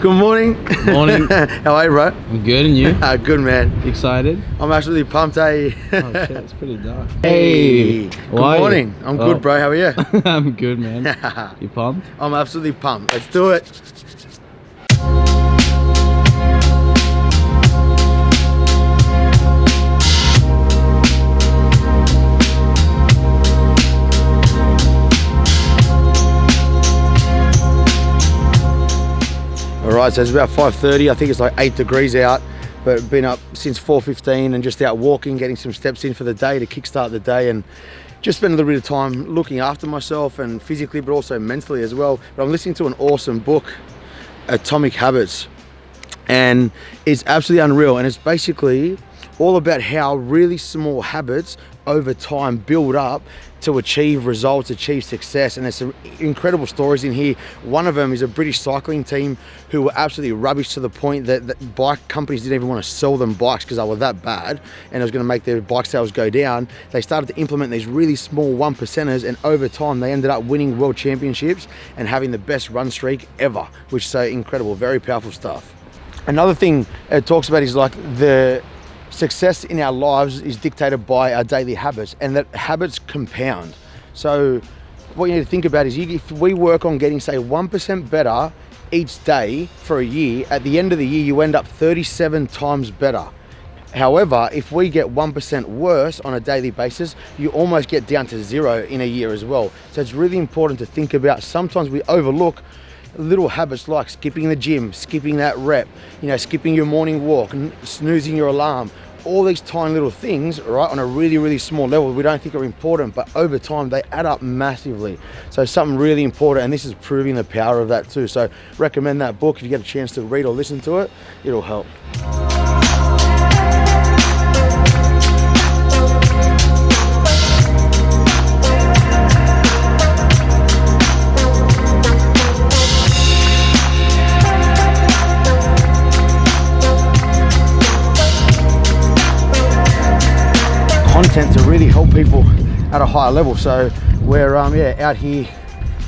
Good morning. Morning. How are you, bro? I'm good, and you? Good, man. Excited? I'm absolutely pumped, eh? Oh shit, it's pretty dark. Hey. Good morning. I'm Well, good, bro. How are you? I'm good, man. You pumped? I'm absolutely pumped. Let's do it. Alright, so it's about 5:30. I think it's like 8 degrees out, but been up since 4:15 and just out walking, getting some steps in for the day to kickstart the day, and just spend a little bit of time looking after myself and physically, but also mentally as well. But I'm listening to an awesome book, Atomic Habits, and it's absolutely unreal. And it's basically all about how really small habits over time build up to achieve results, achieve success. And there's some incredible stories in here. One of them is a British cycling team who were absolutely rubbish to the point that bike companies didn't even want to sell them bikes because they were that bad and it was going to make their bike sales go down. They started to implement these really small 1%ers, and over time they ended up winning world championships and having the best run streak ever, which is so incredible, very powerful stuff. Another thing it talks about is like the success in our lives is dictated by our daily habits, and that habits compound. So what you need to think about is if we work on getting, say, 1% better each day for a year, at the end of the year you end up 37 times better. However, if we get 1% worse on a daily basis, you almost get down to zero in a year as well. So it's really important to think about. Sometimes we overlook little habits like skipping the gym, skipping that rep, skipping your morning walk, snoozing your alarm. All these tiny little things, right, on a really, really small level we don't think are important, but over time they add up massively. So something really important, and this is proving the power of that too. So recommend that book if you get a chance to read or listen to it. It'll help. Content to really help people at a higher level. So we're out here.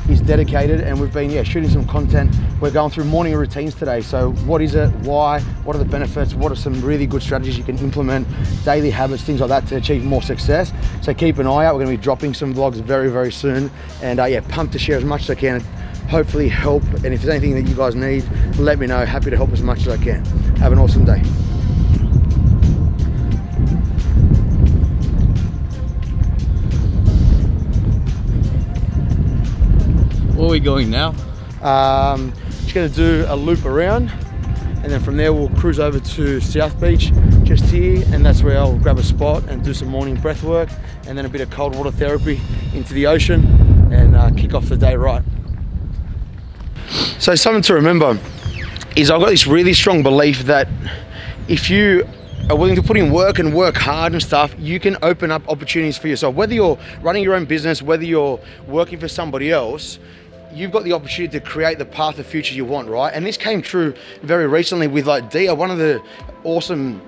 He's dedicated, and we've been shooting some content. We're going through morning routines today. So what is it, why, what are the benefits, what are some really good strategies you can implement, daily habits, things like that to achieve more success. So keep an eye out. We're going to be dropping some vlogs very, very soon, and pumped to share as much as I can, hopefully help. And if there's anything that you guys need, let me know. Happy to help as much as I can. Have an awesome day. Where are we going now? Just going to do a loop around, and then from there we'll cruise over to South Beach, just here, and that's where I'll grab a spot and do some morning breath work, and then a bit of cold water therapy into the ocean, and kick off the day right. So something to remember is I've got this really strong belief that if you are willing to put in work and work hard and stuff, you can open up opportunities for yourself. Whether you're running your own business, whether you're working for somebody else, you've got the opportunity to create the path of future you want, right? And this came true very recently with Dia, one of the awesome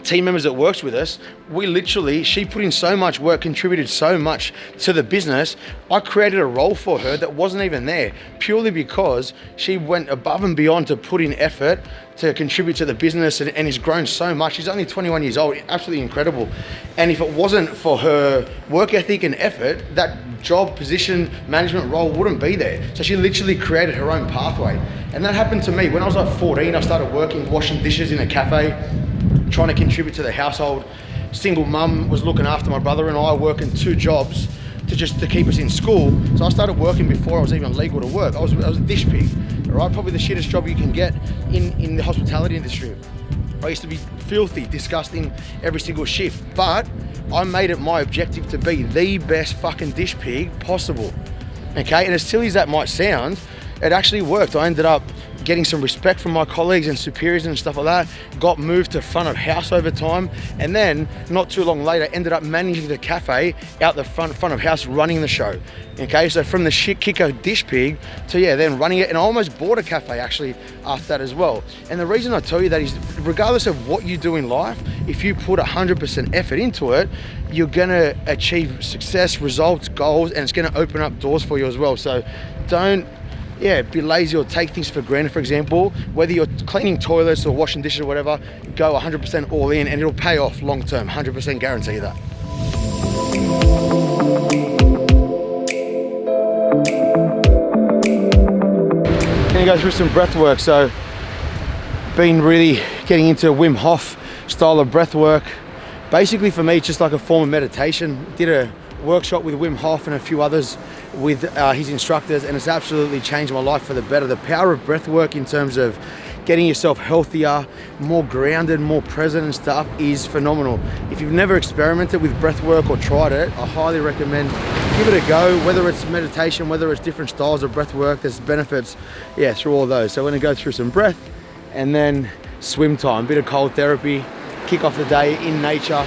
team members that works with us. She put in so much work, contributed so much to the business. I created a role for her that wasn't even there, purely because she went above and beyond to put in effort to contribute to the business, and has grown so much. She's only 21 years old, absolutely incredible. And if it wasn't for her work ethic and effort, that job, position, management role wouldn't be there. So she literally created her own pathway. And that happened to me. When I was 14, I started working, washing dishes in a cafe, trying to contribute to the household. Single mum was looking after my brother and I, working 2 jobs to keep us in school. So I started working before I was even legal to work. I was a dish pig, right? Probably the shittest job you can get in the hospitality industry. I used to be filthy, disgusting every single shift, but I made it my objective to be the best fucking dish pig possible. Okay, and as silly as that might sound, it actually worked. I ended up getting some respect from my colleagues and superiors and stuff like that, got moved to front of house over time, and then not too long later ended up managing the cafe out the front of house, running the show. Okay, so from the shit kicker dish pig to then running it, and I almost bought a cafe actually after that as well. And the reason I tell you that is, regardless of what you do in life, if you put 100% effort into it, you're gonna achieve success, results, goals, and it's gonna open up doors for you as well. So don't be lazy or take things for granted. For example, whether you're cleaning toilets or washing dishes or whatever, go 100% all in and it'll pay off long term. 100% guarantee that. Gonna go through some breath work. So been really getting into Wim Hof style of breath work. Basically for me, it's just like a form of meditation. Did a workshop with Wim Hof and a few others with his instructors, and it's absolutely changed my life for the better. The power of breath work in terms of getting yourself healthier, more grounded, more present and stuff is phenomenal. If you've never experimented with breath work or tried it, I highly recommend give it a go. Whether it's meditation, whether it's different styles of breath work, there's benefits through all those. So we're gonna go through some breath and then swim time, bit of cold therapy, kick off the day in nature.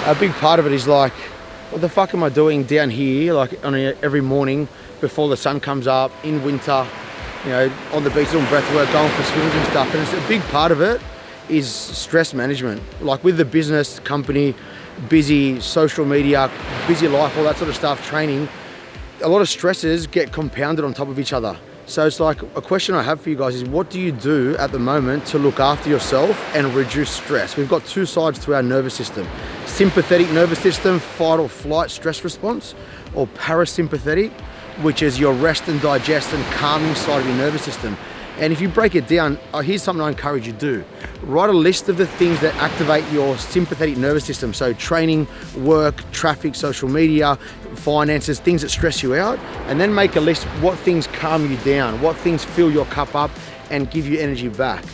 A big part of it is like, what the fuck am I doing down here, like every morning before the sun comes up in winter, on the beach doing breath work, going for swims and stuff. And it's a big part of it is stress management. Like with the business, company, busy, social media, busy life, all that sort of stuff, training, a lot of stresses get compounded on top of each other. So it's like a question I have for you guys is, what do you do at the moment to look after yourself and reduce stress? We've got two sides to our nervous system. Sympathetic nervous system, fight or flight stress response, or parasympathetic, which is your rest and digest and calming side of your nervous system. And if you break it down, here's something I encourage you to do. Write a list of the things that activate your sympathetic nervous system. So training, work, traffic, social media, finances, things that stress you out. And then make a list what things calm you down, what things fill your cup up and give you energy back.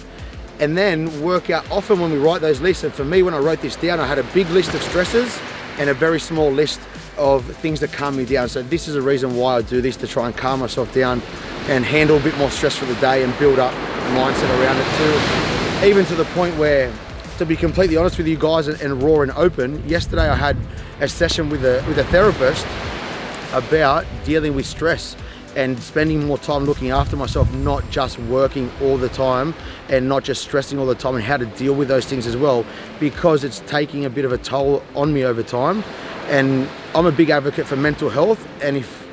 And then work out, often when we write those lists, and for me, when I wrote this down, I had a big list of stresses and a very small list of things that calm me down. So this is a reason why I do this, to try and calm myself down and handle a bit more stress for the day and build up mindset around it too. Even to the point where, to be completely honest with you guys and raw and open, yesterday I had a session with a therapist about dealing with stress and spending more time looking after myself, not just working all the time and not just stressing all the time, and how to deal with those things as well, because it's taking a bit of a toll on me over time. And I'm a big advocate for mental health, and if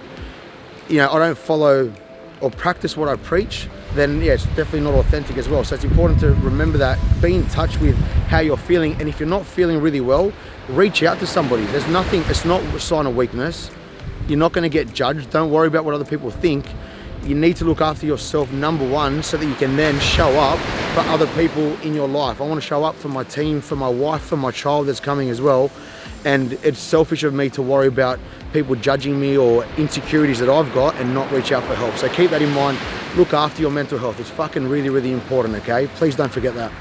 I don't follow or practice what I preach, then it's definitely not authentic as well. So it's important to remember that, be in touch with how you're feeling, and if you're not feeling really well, reach out to somebody. There's nothing, it's not a sign of weakness. You're not going to get judged. Don't worry about what other people think. You need to look after yourself, number one, so that you can then show up for other people in your life. I want to show up for my team, for my wife, for my child that's coming as well. And it's selfish of me to worry about people judging me or insecurities that I've got and not reach out for help. So keep that in mind. Look after your mental health. It's fucking really, really important, okay? Please don't forget that.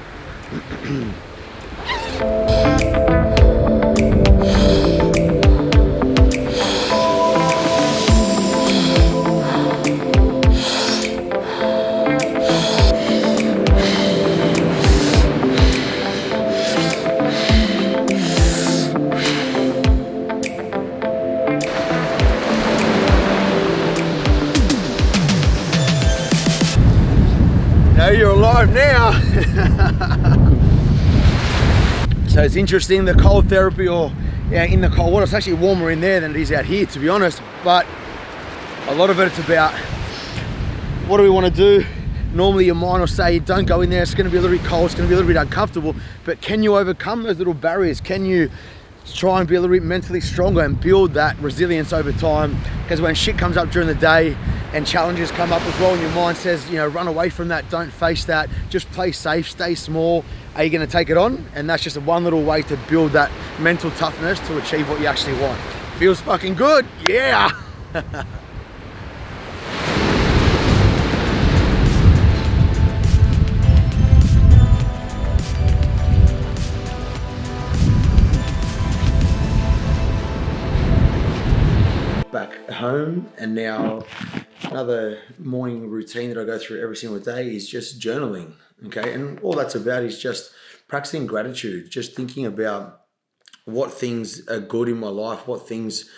You're alive now. So it's interesting, the cold therapy, or in the cold water, it's actually warmer in there than it is out here, to be honest. But a lot of it's about, what do we want to do? Normally your mind will say, don't go in there, it's going to be a little bit cold, it's going to be a little bit uncomfortable. But can you overcome those little barriers? Can you try and be a little bit mentally stronger and build that resilience over time? Because when shit comes up during the day and challenges come up as well, and your mind says, run away from that, don't face that, just play safe, stay small, are you going to take it on? And that's just one little way to build that mental toughness to achieve what you actually want. Feels fucking good, yeah. Back home, and now another morning routine that I go through every single day is just journaling. Okay, and all that's about is just practicing gratitude, just thinking about what things are good in my life, what things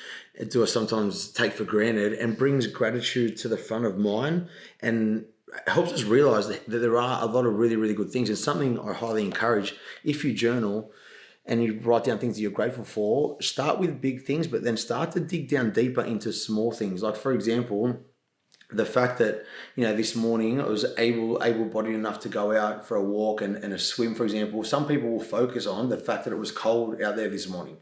do I sometimes take for granted, and brings gratitude to the front of mind and helps us realize that there are a lot of really, really good things. And something I highly encourage, if you journal, and you write down things that you're grateful for, start with big things, but then start to dig down deeper into small things. Like, for example, the fact that, this morning I was able-bodied enough to go out for a walk and a swim, for example. Some people will focus on the fact that it was cold out there this morning.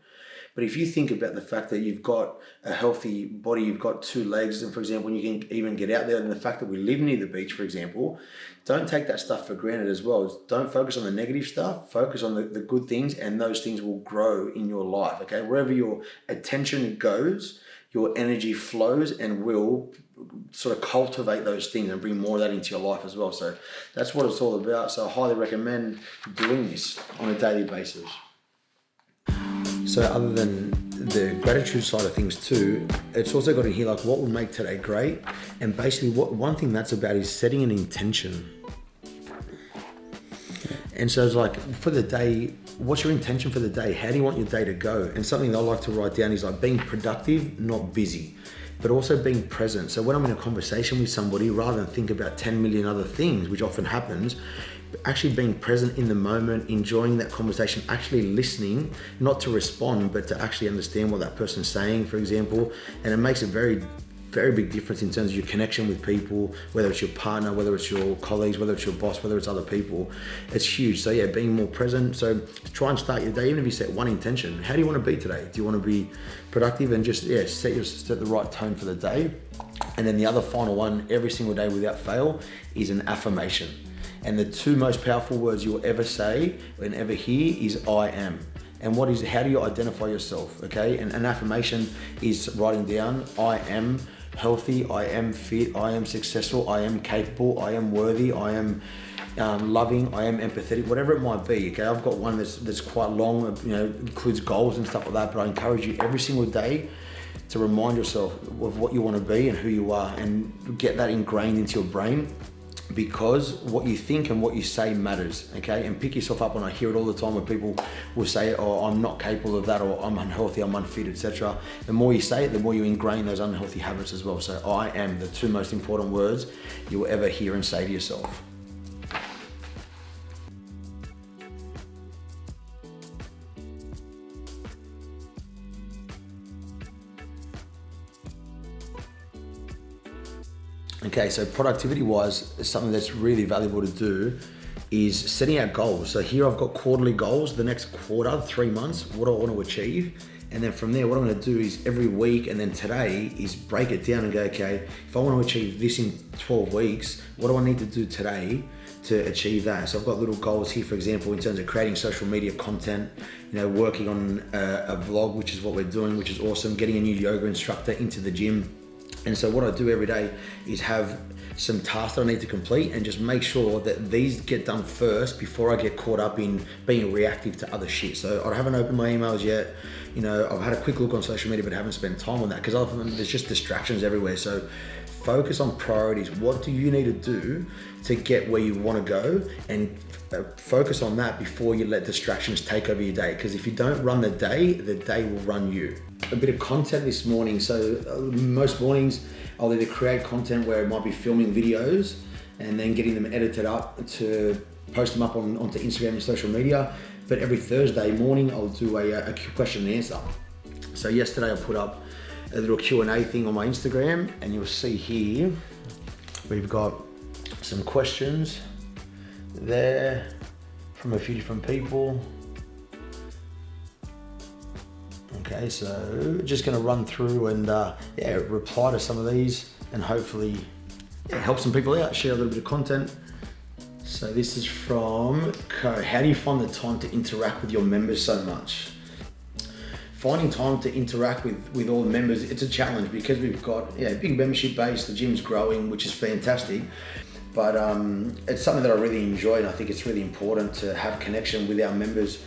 But if you think about the fact that you've got a healthy body, you've got 2 legs, and for example, when you can even get out there, and the fact that we live near the beach, for example, don't take that stuff for granted as well. Don't focus on the negative stuff, focus on the good things, and those things will grow in your life, okay? Wherever your attention goes, your energy flows and will sort of cultivate those things and bring more of that into your life as well. So that's what it's all about. So I highly recommend doing this on a daily basis. So other than the gratitude side of things too, it's also got in here like what will make today great. And basically one thing that's about is setting an intention. And so it's like for the day, what's your intention for the day? How do you want your day to go? And something that I like to write down is like being productive, not busy, but also being present. So when I'm in a conversation with somebody, rather than think about 10 million other things, which often happens, actually being present in the moment, enjoying that conversation, actually listening, not to respond, but to actually understand what that person's saying, for example. And it makes a very, very big difference in terms of your connection with people, whether it's your partner, whether it's your colleagues, whether it's your boss, whether it's other people. It's huge. So yeah, being more present. So try and start your day, even if you set one intention. How do you want to be today? Do you want to be productive and just set the right tone for the day? And then the other final one, every single day without fail, is an affirmation. And the 2 most powerful words you'll ever say and ever hear is I am. And how do you identify yourself, okay? And an affirmation is writing down, I am healthy, I am fit, I am successful, I am capable, I am worthy, I am loving, I am empathetic, whatever it might be, okay? I've got one that's quite long, includes goals and stuff like that, but I encourage you every single day to remind yourself of what you want to be and who you are, and get that ingrained into your brain, because what you think and what you say matters, okay? And pick yourself up on, I hear it all the time where people will say, oh, I'm not capable of that, or I'm unhealthy, I'm unfit, etc. The more you say it, the more you ingrain those unhealthy habits as well. So I am the 2 most important words you will ever hear and say to yourself. Okay, so productivity-wise, something that's really valuable to do is setting out goals. So here I've got quarterly goals, the next quarter, 3 months, what do I want to achieve? And then from there, what I'm going to do is every week, and then today is break it down and go, okay, if I want to achieve this in 12 weeks, what do I need to do today to achieve that? So I've got little goals here, for example, in terms of creating social media content, working on a vlog, which is what we're doing, which is awesome, getting a new yoga instructor into the gym. And so what I do every day is have some tasks that I need to complete and just make sure that these get done first before I get caught up in being reactive to other shit. So I haven't opened my emails yet. I've had a quick look on social media, but haven't spent time on that because often there's just distractions everywhere. So focus on priorities. What do you need to do to get where you want to go, and focus on that before you let distractions take over your day. Because if you don't run the day will run you. A bit of content this morning. So most mornings I'll either create content where it might be filming videos and then getting them edited up to post them up onto Instagram and social media. But every Thursday morning I'll do a question and answer. So yesterday I put up a little Q&A thing on my Instagram, and you'll see here we've got some questions there from a few different people. Okay, so just going to run through and reply to some of these, and hopefully help some people out, share a little bit of content. So this is from Co. How do you find the time to interact with your members so much? Finding time to interact with all the members, it's a challenge because we've got a big membership base, the gym's growing, which is fantastic. But it's something that I really enjoy, and I think it's really important to have connection with our members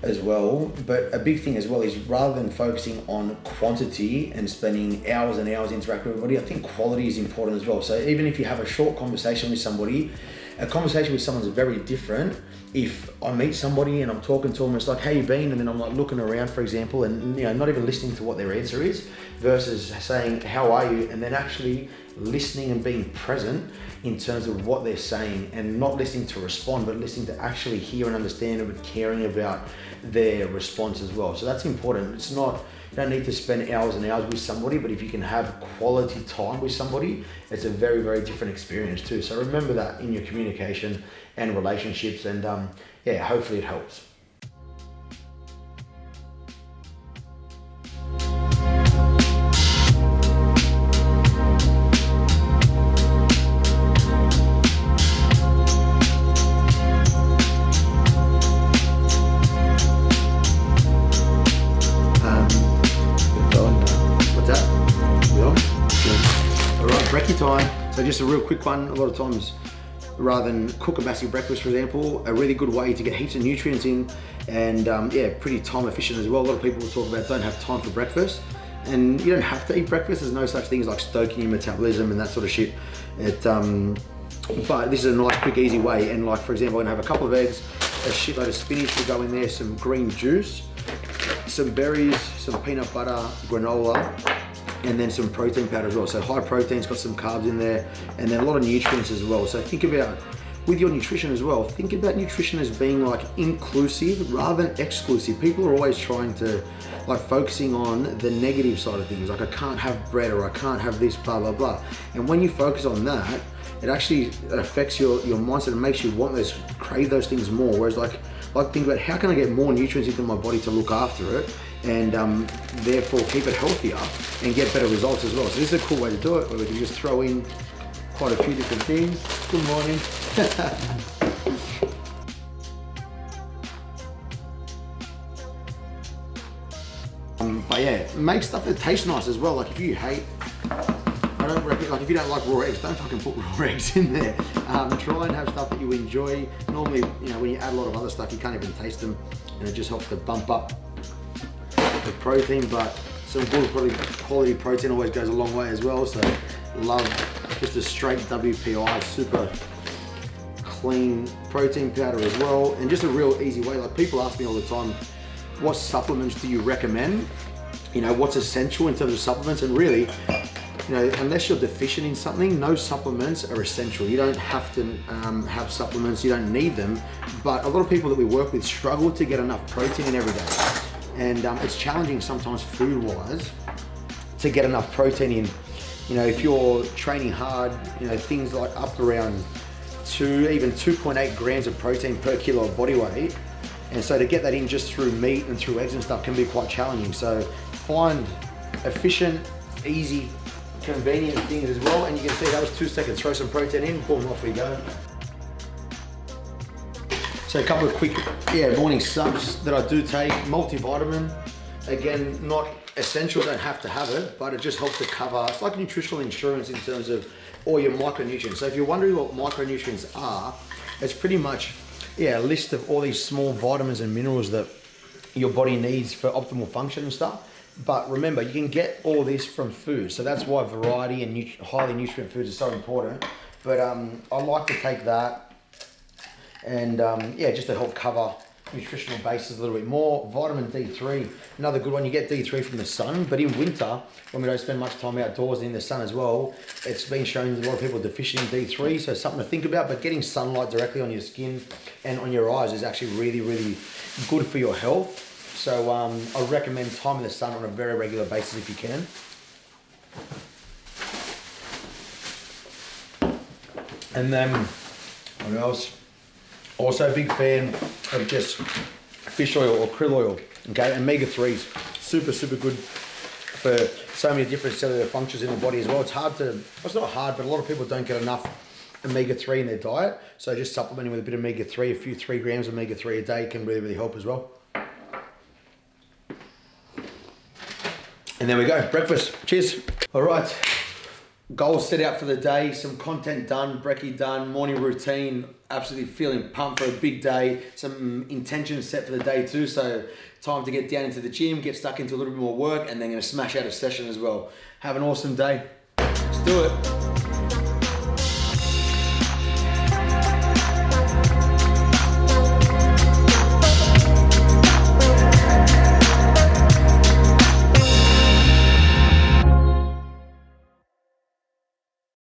as well. But a big thing as well is, rather than focusing on quantity and spending hours and hours interacting with everybody, I think quality is important as well. So even if you have a short conversation with somebody, a conversation with someone is very different. If I meet somebody and I'm talking to them, it's like, how you been? And then I'm like looking around, for example, and not even listening to what their answer is, versus saying, how are you? And then actually listening and being present in terms of what they're saying, and not listening to respond, but listening to actually hear and understand, but caring about their response as well. So that's important. It's not, you don't need to spend hours and hours with somebody, but if you can have quality time with somebody, it's a very, very different experience too. So remember that in your communication and relationships, and yeah, hopefully it helps. Brekkie time. So just a real quick one. A lot of times, rather than cook a massive breakfast, for example, a really good way to get heaps of nutrients in, and yeah, pretty time efficient as well. A lot of people will talk about don't have time for breakfast, and you don't have to eat breakfast. There's no such thing as like stoking your metabolism and that sort of shit. But this is a nice, quick, easy way. And like, for example, I'm gonna have a couple of eggs, a shitload of spinach will go in there, some green juice, some berries, some peanut butter, granola, and then some protein powder as well. So high protein's got some carbs in there, and then a lot of nutrients as well. So think about, with your nutrition as well, think about nutrition as being like inclusive rather than exclusive. People are always trying to, like, focusing on the negative side of things. Like, I can't have bread, or I can't have this, blah, blah, blah. And when you focus on that, it actually affects your mindset and makes you want those, crave those things more. Whereas like think about, how can I get more nutrients into my body to look after it, and therefore keep it healthier and get better results as well. So this is a cool way to do it, where we can just throw in quite a few different things. Good morning. But yeah, make stuff that tastes nice as well. Like if you hate, I don't recommend, like if you don't like raw eggs, don't fucking put raw eggs in there. Try and have stuff that you enjoy. Normally, you know, when you add a lot of other stuff, you can't even taste them, and it just helps to bump up the protein. But some good quality protein always goes a long way as well. So love just a straight WPI, super clean protein powder as well, and just a real easy way. Like people ask me all the time, what supplements do you recommend? You know, what's essential in terms of supplements? And really, you know, unless you're deficient in something, no supplements are essential. You don't have to have supplements, you don't need them. But a lot of people that we work with struggle to get enough protein in every day. And it's challenging sometimes food-wise to get enough protein in. You know, if you're training hard, you know, things like up around 2.8 grams of protein per kilo of body weight. And so to get that in just through meat and through eggs and stuff can be quite challenging. So find efficient, easy, convenient things as well. And you can see that was 2 seconds. Throw some protein in, boom, off we go. So a couple of quick, morning subs that I do take. Multivitamin, again, not essential, don't have to have it, but it just helps to cover, it's like nutritional insurance in terms of all your micronutrients. So if you're wondering what micronutrients are, it's pretty much, a list of all these small vitamins and minerals that your body needs for optimal function and stuff. But remember, you can get all this from food. So that's why variety and highly nutrient foods are so important. But I like to take that, and just to help cover nutritional bases a little bit more. Vitamin D3, another good one. You get D3 from the sun, but in winter, when we don't spend much time outdoors and in the sun as well, it's been shown that a lot of people are deficient in D3, so something to think about. But getting sunlight directly on your skin and on your eyes is actually really, really good for your health. So I recommend time in the sun on a very regular basis if you can. And then, what else? Also a big fan of just fish oil or krill oil, okay? Omega-3s, super, super good for so many different cellular functions in the body as well. It's not hard, but a lot of people don't get enough omega-3 in their diet. So just supplementing with a bit of omega-3, a few 3 grams of omega-3 a day can really, really help as well. And there we go, breakfast, cheers. All right. Goals set out for the day, some content done, brekkie done, morning routine, absolutely feeling pumped for a big day, some intentions set for the day too, so time to get down into the gym, get stuck into a little bit more work, and then gonna smash out a session as well. Have an awesome day. Let's do it.